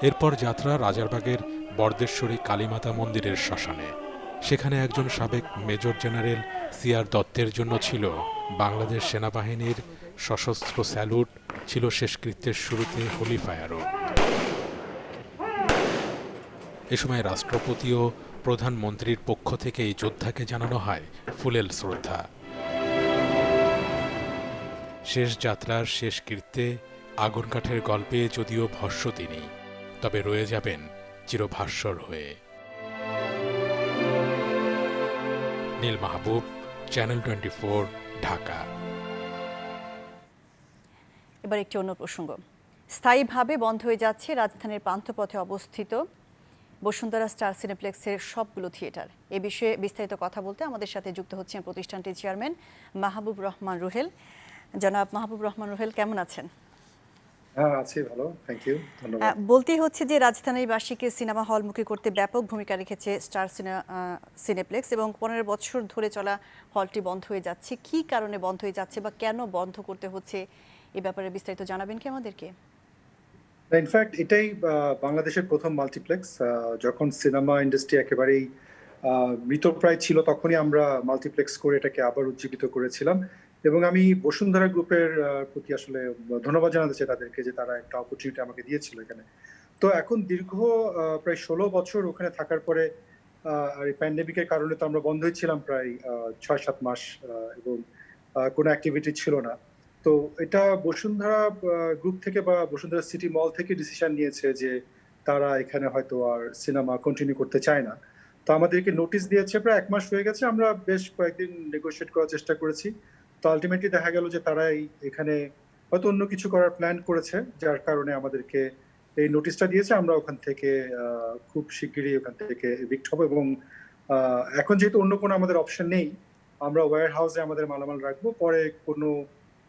এরপর যাত্রা রাজারবাগের বরদেশ্বরী কালীমাতা মন্দিরের শ্মশানে। সেখানে একজন সাবেক মেজর জেনারেল সিআর দত্তের জন্য ছিল বাংলাদেশ সেনাবাহিনীর সশস্ত্র স্যালুট, ছিল শেষকৃত্যের শুরুতে হোলি ফায়ারও। এ সময় রাষ্ট্রপতি ও প্রধানমন্ত্রীর পক্ষ থেকে এই যোদ্ধাকে জানানো হয় ফুলেল শ্রদ্ধা। শেষ যাত্রার শেষ কৃত্যে আগুন কাঠের গল্পে যদিও ভস্য তিনি, তবে রয়ে যাবেন চিরভাস্বর হয়ে। নীল মাহবুব, চ্যানেল 24, ঢাকা। এবার একটি অন্য প্রসঙ্গ। স্থায়ীভাবে বন্ধ হয়ে যাচ্ছে রাজধানীর পান্থপথে অবস্থিত বসুন্ধরা স্টার সিনেপ্লেক্সের সবগুলো থিয়েটার। এ বিষয়ে বিস্তারিত কথা বলতে আমাদের সাথে যুক্ত হচ্ছেন প্রতিষ্ঠানটির চেয়ারম্যান মাহবুব রহমান রুহেল। জনাব মাহবুব রহমান রুহেল, কেমন আছেন? হ্যাঁ, আছি ভালো, থ্যাংক ইউ, ধন্যবাদ। বলতেই হচ্ছে যে রাজধানীবাসীকে সিনেমা হলমুখী করতে ব্যাপক ভূমিকা রেখেছে স্টার সিনেপ্লেক্স, এবং 15 বছর ধরে চলা হলটি বন্ধ হয়ে যাচ্ছে। কি কারণে বন্ধ হয়ে যাচ্ছে বা কেন বন্ধ করতে হচ্ছে, এ ব্যাপারে বিস্তারিত জানাবেন কি আমাদেরকে? ইনফ্যাক্ট এটাই বাংলাদেশের প্রথম মাল্টিপ্লেক্স। যখন সিনেমা ইন্ডাস্ট্রি একেবারেই মৃতপ্রায় ছিল, তখনই আমরা মাল্টিপ্লেক্স করে এটাকে আবার উজ্জীবিত করেছিলাম। এবং আমি বসুন্ধরা গ্রুপের প্রতি আসলে ধন্যবাদ জানাতে চাই তাদেরকে, যে তারা একটা অপরচুনিটি আমাকে দিয়েছিল এখানে। তো এখন দীর্ঘ প্রায় 16 বছর ওখানে থাকার পরে, আর এই প্যান্ডেমিকের কারণে তো আমরা বন্ধই ছিলাম প্রায় 6-7 মাস, এবং কোনো অ্যাক্টিভিটি ছিল না। তো এটা বসুন্ধরা গ্রুপ থেকে বা বসুন্ধরা সিটি মল থেকে ডিসিশন নিয়েছে যে তারা এখানে হয়তো আর সিনেমা কন্টিনিউ করতে চায় না। তো আমাদেরকে নোটিশ দিয়েছে, প্রায় 1 মাস হয়ে গেছে। আমরা বেশ কয়েকদিন নেগোশিয়েট করার চেষ্টা করেছি। তো আলটিমেটলি দেখা গেল যে তারা এখানে হয়তো অন্য কিছু করার প্ল্যান করেছে, যার কারণে আমাদেরকে এই নোটিশটা দিয়েছে। আমরা ওখান থেকে খুব শিগগিরই ওখান থেকে এভিক্ট হবো, এবং এখন যেহেতু অন্য কোনো আমাদের অপশন নেই, আমরা ওয়্যার হাউসে আমাদের মালামাল রাখবো। পরে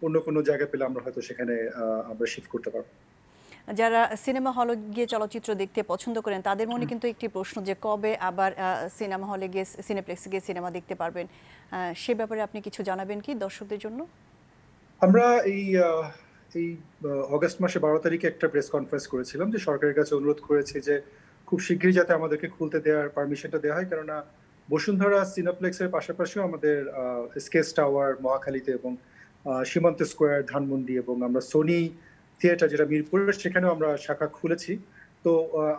অন্য কোনো জায়গা পেলে আমরা হয়তো সেখানে আমরা শিফট করতে পারবো। যারা সিনেমা হলে গিয়ে চলচ্চিত্র দেখতে পছন্দ করেন তাদের মনে কিন্তু একটি প্রশ্ন, যে কবে আবার সিনেমা হলে গিয়ে সিনেপ্লেক্সে গিয়ে সিনেমা দেখতে পারবেন। সে ব্যাপারে আপনি কিছু জানাবেন কি দর্শকদের জন্য? আমরা এই অগস্ট মাসে 12 তারিখে একটা প্রেস কনফারেন্স করেছিলাম, যে সরকারের কাছে অনুরোধ করেছি যে খুব শীঘ্রই যাতে আমাদেরকে খুলতে দেওয়ার পারমিশনটা দেওয়া হয়। কেননা বসুন্ধরা সিনেপ্লেক্সের পাশাপাশিও আমাদের স্কেচ টাওয়ার মহাখালীতে, এবং সীমান্ত স্কোয়ার ধানমন্ডি, এবং আমরা সোনি থিয়েটার যেটা মিরপুরের, সেখানেও আমরা শাখা খুলেছি। তো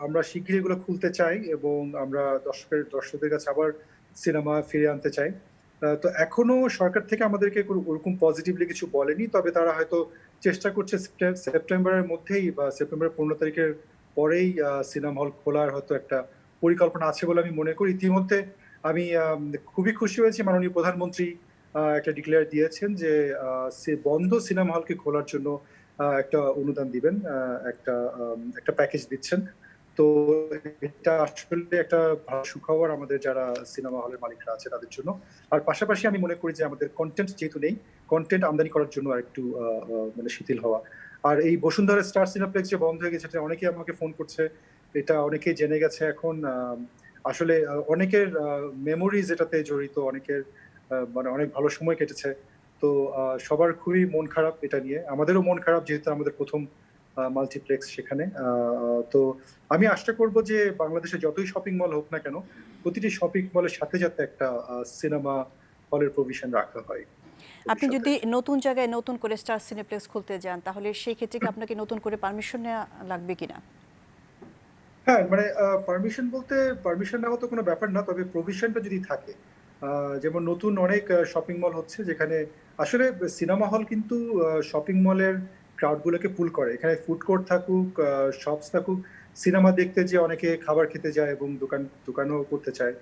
আমরা শীঘ্রই এগুলো খুলতে চাই, এবং আমরা দর্শকদের কাছে আবার সিনেমা ফিরে আনতে চাই। তো এখনো সরকার থেকে আমাদেরকে ওরকম পজিটিভলি কিছু বলেনি, তবে তারা হয়তো চেষ্টা করছে সেপ্টেম্বরের মধ্যেই বা সেপ্টেম্বরের 15 তারিখের পরেই সিনেমা হল খোলার হয়তো একটা পরিকল্পনা আছে বলে আমি মনে করি। ইতিমধ্যে আমি খুবই খুশি হয়েছি, মাননীয় প্রধানমন্ত্রী একটা ডিক্লেয়ার দিয়েছেন যে বন্ধ সিনেমা হলকে খোলার জন্য একটা অনুদান দিবেন, একটা প্যাকেজ দিচ্ছেন। তো এটা আসলে একটা ভালো সুখবর আমাদের যারা সিনেমা হলের মালিকরা আছে তাদের জন্য। আর পাশাপাশি আমি মনে করি যে আমাদের কন্টেন্ট যেহেতু নেই, কন্টেন্ট আমদানি করার জন্য আর একটু মানে শিথিল হওয়া। আর এই বসুন্ধরা স্টার সিনেপ্লেক্স যে বন্ধ হয়ে গেছে, এটা অনেকেই আমাকে ফোন করছে, এটা অনেকেই জেনে গেছে এখন। আসলে অনেকের মেমোরিজ এটাতে জড়িত, অনেকের মানে অনেক ভালো সময় কেটেছে। তো সবার খুবই মন খারাপ এটা নিয়ে, আমাদেরও মন খারাপ যেহেতু আমাদের প্রথম মাল্টিপ্লেক্স সেখানে। তো আমি আশা করব যে বাংলাদেশে যতই শপিং মল হোক না কেন, প্রতিটি শপিং মলের সাথে যাতে একটা সিনেমা হলের প্রভিশন রাখা হয়। আপনি যদি নতুন জায়গায় নতুন করে স্টার সিনেপ্লেক্স খুলতে যান, তাহলে সেই ক্ষেত্রে কি আপনাকে নতুন করে পারমিশন নেওয়া লাগবে কিনা? হ্যাঁ, মানে পারমিশন বলতে পারমিশন নেওয়া তো কোনো ব্যাপার না, তবে প্রভিশনটা যদি থাকে, যেমন নতুন অনেক শপিং মল হচ্ছে যেখানে আসলে সিনেমা হল কিন্তু শপিং মলের ক্রাউডগুলোকে পুল করে। এখানে ফুড কোর্ট থাকুক, শপস থাকুক, সিনেমা দেখতে যে অনেকে খাবার খেতে যায় এবং দোকানও করতে চায়।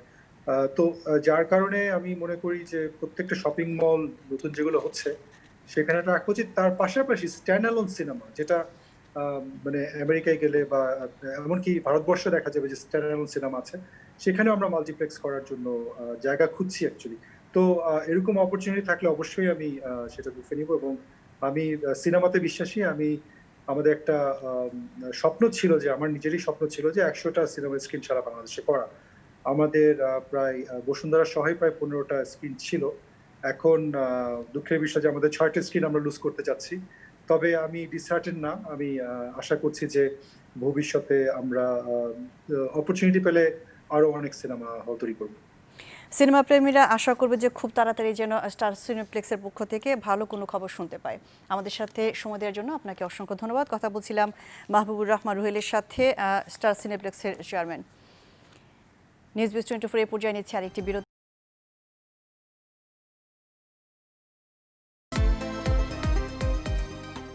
তো যার কারণে আমি মনে করি যে প্রত্যেকটা শপিং মল নতুন যেগুলো হচ্ছে সেখানে রাখা উচিত। তার পাশাপাশি স্ট্যান্ড অ্যালোন সিনেমা, যেটা মানে আমেরিকায় গেলে বা এমনকি ভারতবর্ষে দেখা যাবে যে স্ট্যান্ড অ্যালোন সিনেমা আছে, সেখানেও আমরা মাল্টিপ্লেক্স করার জন্য জায়গা খুঁজছি অ্যাকচুয়ালি। তো এরকম অপরচুনিটি থাকলে অবশ্যই আমি সেটা দেখে নিব। এবং আমি সিনেমাতে বিশ্বাসী। আমাদের একটা স্বপ্ন ছিল, যে আমার নিজেরই স্বপ্ন ছিল যে 100টা সিনেমা স্ক্রিন সারা বাংলাদেশে করা। আমাদের প্রায় বসুন্ধরা সহায় প্রায় 15টা স্ক্রিন ছিল। এখন দুঃখের বিষয় যে আমাদের 6টা স্ক্রিন আমরা লুজ করতে যাচ্ছি। তবে আমি ডিসার্টেন না, আমি আশা করছি যে ভবিষ্যতে আমরা অপরচুনিটি পেলে আরো অনেক সিনেমা হল তৈরি করব। সিনেমা প্রেমীরা আশা করবে যে খুব তাড়াতাড়ি যেন স্টার সিনেপ্লেক্সের পক্ষ থেকে ভালো কোনো খবর শুনতে পায়। আমাদের সাথে সময় দেওয়ার জন্য আপনাকে অসংখ্য ধন্যবাদ। কথা বলছিলাম মাহবুবুর রহমান রুহেলের সাথে, স্টার সিনেপ্লেক্সের চেয়ারম্যান। নিউজ বিস 24 এ পর্যায়ে নিচ্ছে আরেকটি বিরতি।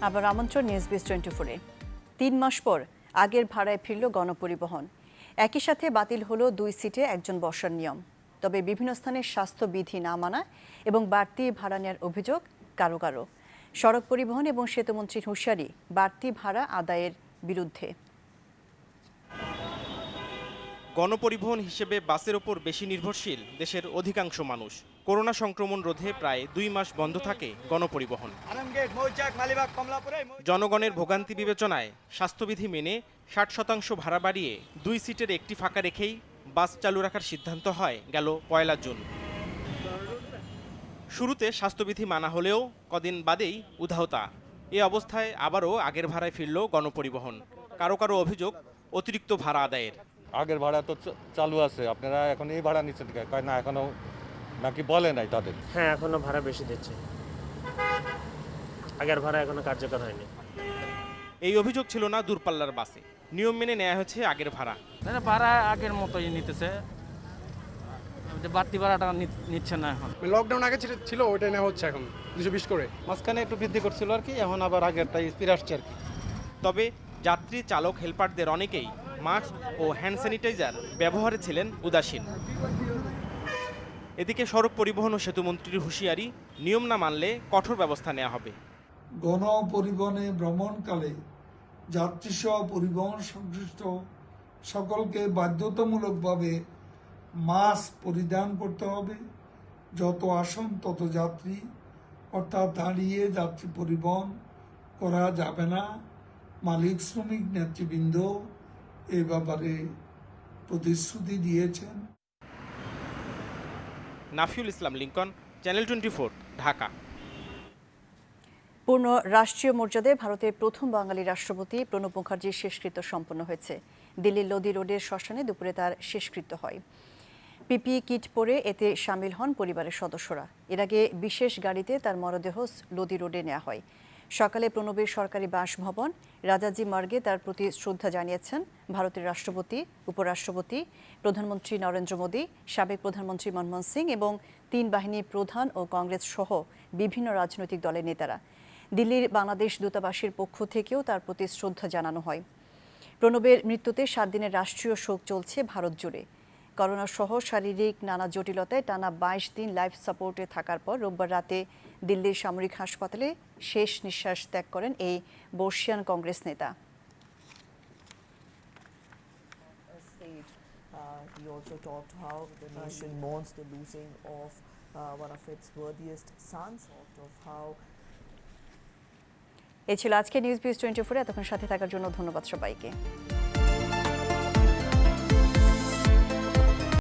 আবার আমন্ত্রণ নিউজ বিস 24-এ। 3 মাস পর আগের ভাড়ায় ফিরল গণপরিবহন। একই সাথে বাতিল হলো 2 সিটে একজন বসার নিয়ম। তবে বিভিন্ন স্থানে স্বাস্থ্যবিধি না মানা এবং বাড়তি ভাড়া নেওয়ার অভিযোগ কারো কারো। সড়ক পরিবহন এবং সেতুমন্ত্রীর হুঁশিয়ারি বাড়তি ভাড়া আদায়ের বিরুদ্ধে। গণপরিবহন হিসেবে বাসের ওপর বেশি নির্ভরশীল দেশের অধিকাংশ মানুষ। করোনা সংক্রমণ রোধে প্রায় 2 মাস বন্ধ থাকে গণপরিবহন। জনগণের ভোগান্তি বিবেচনায় স্বাস্থ্যবিধি মেনে 60% ভাড়া বাড়িয়ে 2 সিটের একটি ফাঁকা রেখেই বাস চালু রাখার সিদ্ধান্ত হয় গেল 1 জুন। শুরুতে স্বাস্থ্যবিধি মানা হলেও কদিন বাদেই উধাওতা। এ অবস্থায় আবারও আগের ভাড়ায় ফিরল গণপরিবহন। কারো কারো অভিযোগ অতিরিক্ত ভাড়া আদায়ের। আগের ভাড়া তো চালু আছে, আপনারা এখন এই ভাড়া নিচ্ছেন কয় না, এখনো নাকি বলে নাই তাদের? হ্যাঁ, এখনো ভাড়া বেশি দিচ্ছে, আগের ভাড়া এখনো কার্যকর হয়নি। এই অভিযোগ ছিল না দূরপাল্লার বাসে, নিয়ম মেনে নেওয়া হয়েছে আগের ভাড়া। ভাড়া আগের মতোই নিতেছে, বাড়তি ভাড়াটা নিচ্ছে না। এখন লকডাউন আগে ছিল ওইটাই নেওয়া হচ্ছে এখন 220 করে। মাঝখানে একটু বৃদ্ধি করছিল আর কি, এখন আবার আগেরটাই ফিরে আসছে আর কি। তবে যাত্রী চালক হেলপারদের অনেকেই মাস্ক ও হ্যান্ড স্যানিটাইজার ব্যবহারে ছিলেন উদাসীন। এদিকে সড়ক পরিবহন ও সেতুমন্ত্রীর হুঁশিয়ারি, নিয়ম না মানলে কঠোর ব্যবস্থা নেওয়া হবে। গণপরিবহনে ভ্রমণকালে যাত্রীসহ পরিবহন সংশ্লিষ্ট সকলকে বাধ্যতামূলকভাবে মাস্ক পরিধান করতে হবে। যত আসন তত যাত্রী, অর্থাৎ দাঁড়িয়ে যাত্রী পরিবহন করা যাবে না। মালিক শ্রমিক নেতৃবৃন্দ এ ব্যাপারে প্রতিশ্রুতি দিয়েছেন। নাফিউল ইসলাম লিঙ্কন, চ্যানেল 24, ঢাকা। পূর্ণ রাষ্ট্রীয় মর্যাদায় ভারতের প্রথম বাঙালি রাষ্ট্রপতি প্রণব মুখার্জির শেষকৃত্য সম্পন্ন হয়েছে। দিল্লির লোদি রোডের শ্মশানে দুপুরে তার শেষকৃত্য হয়। পিপিই কিট পরে এতে সামিল হন পরিবারের সদস্যরা। এর আগে বিশেষ গাড়িতে তার মরদেহ লোদি রোডে নেওয়া হয়। সকালে প্রণবের সরকারি বাসভবন রাজাজি মার্গে তার প্রতি শ্রদ্ধা জানিয়েছেন ভারতের রাষ্ট্রপতি, উপরাষ্ট্রপতি, প্রধানমন্ত্রী নরেন্দ্র মোদী, সাবেক প্রধানমন্ত্রী মনমোহন সিং এবং 3 বাহিনীর প্রধান ও কংগ্রেস সহ বিভিন্ন রাজনৈতিক দলের নেতারা। দিল্লির বাংলাদেশ দূতাবাসের পক্ষ থেকেও তার প্রতি শ্রদ্ধা জানানো হয়। প্রণবের মৃত্যুতে 7 দিনের রাষ্ট্রীয় শোক চলছে ভারত জুড়ে। করোনা সহ শারীরিক নানা জটিলতায় টানা 22 দিন লাইফ সাপোর্টে থাকার পর রোববার রাতে দিল্লির সামরিক হাসপাতালে শেষ নিঃশ্বাস ত্যাগ করেন এই বর্ষিয়ান কংগ্রেস নেতা। He also talked how the nation mourns the losing of one of its worthiest sons, of how এই ছিল আজকে নিউজ বিস 24। এতক্ষণ সাথে থাকার জন্য ধন্যবাদ সবাইকে।